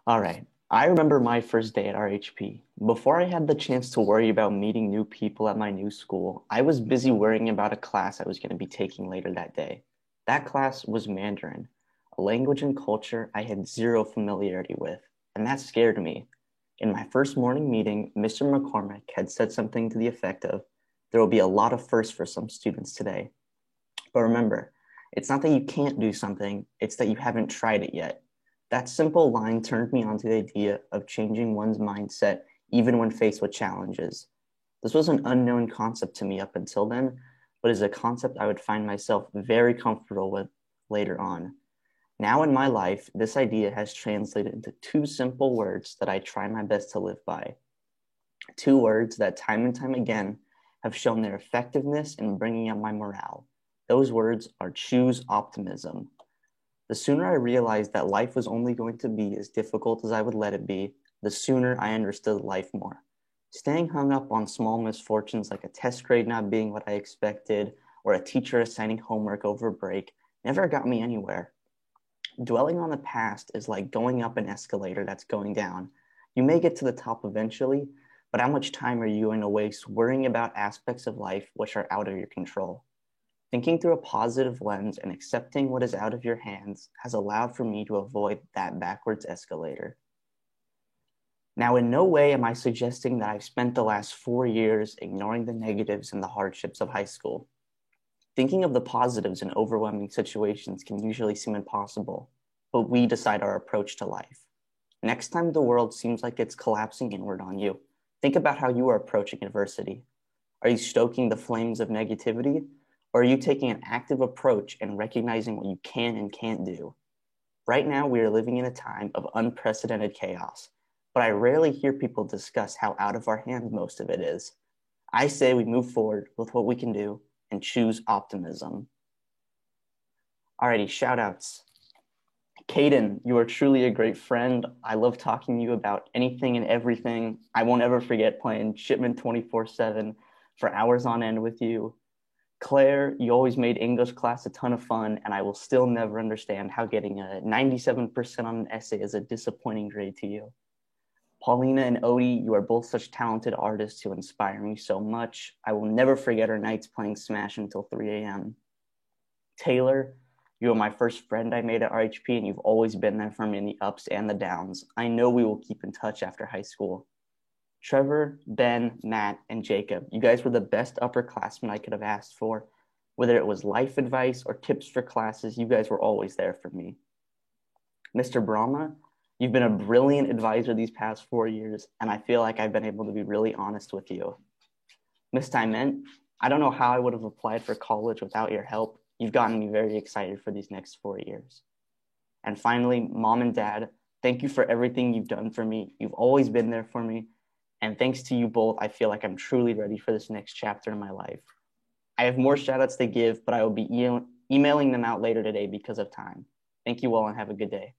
All right. I remember my first day at RHP. Before I had the chance to worry about meeting new people at my new school, I was busy worrying about a class I was going to be taking later that day. That class was Mandarin, a language and culture I had zero familiarity with, and that scared me. In my first morning meeting, Mr. McCormick had said something to the effect of, "There will be a lot of firsts for some students today." But remember, it's not that you can't do something, it's that you haven't tried it yet. That simple line turned me on to the idea of changing one's mindset even when faced with challenges. This was an unknown concept to me up until then, but is a concept I would find myself very comfortable with later on. Now in my life, this idea has translated into two simple words that I try my best to live by. Two words that time and time again have shown their effectiveness in bringing up my morale. Those words are choose optimism. The sooner I realized that life was only going to be as difficult as I would let it be, the sooner I understood life more. Staying hung up on small misfortunes like a test grade not being what I expected or a teacher assigning homework over break never got me anywhere. Dwelling on the past is like going up an escalator that's going down. You may get to the top eventually, but how much time are you going to waste worrying about aspects of life which are out of your control? Thinking through a positive lens and accepting what is out of your hands has allowed for me to avoid that backwards escalator. Now, in no way am I suggesting that I've spent the last 4 years ignoring the negatives and the hardships of high school. Thinking of the positives in overwhelming situations can usually seem impossible, but we decide our approach to life. Next time the world seems like it's collapsing inward on you, think about how you are approaching adversity. Are you stoking the flames of negativity? Or are you taking an active approach and recognizing what you can and can't do? Right now, we are living in a time of unprecedented chaos, but I rarely hear people discuss how out of our hands most of it is. I say we move forward with what we can do and choose optimism. Alrighty, shout outs. Caden, you are truly a great friend. I love talking to you about anything and everything. I won't ever forget playing Shipment 24/7 for hours on end with you. Claire, you always made English class a ton of fun, and I will still never understand how getting a 97% on an essay is a disappointing grade to you. Paulina and Odie, you are both such talented artists who inspire me so much. I will never forget our nights playing Smash until 3 a.m. Taylor, you are my first friend I made at RHP, and you've always been there for me in the ups and the downs. I know we will keep in touch after high school. Trevor, Ben, Matt, and Jacob, you guys were the best upperclassmen I could have asked for. Whether it was life advice or tips for classes, you guys were always there for me. Mr. Brahma, you've been a brilliant advisor these past 4 years, and I feel like I've been able to be really honest with you. Miss Diment, I don't know how I would have applied for college without your help. You've gotten me very excited for these next 4 years. And finally, Mom and Dad, thank you for everything you've done for me. You've always been there for me. And thanks to you both, I feel like I'm truly ready for this next chapter in my life. I have more shout outs to give, but I will be emailing them out later today because of time. Thank you all and have a good day.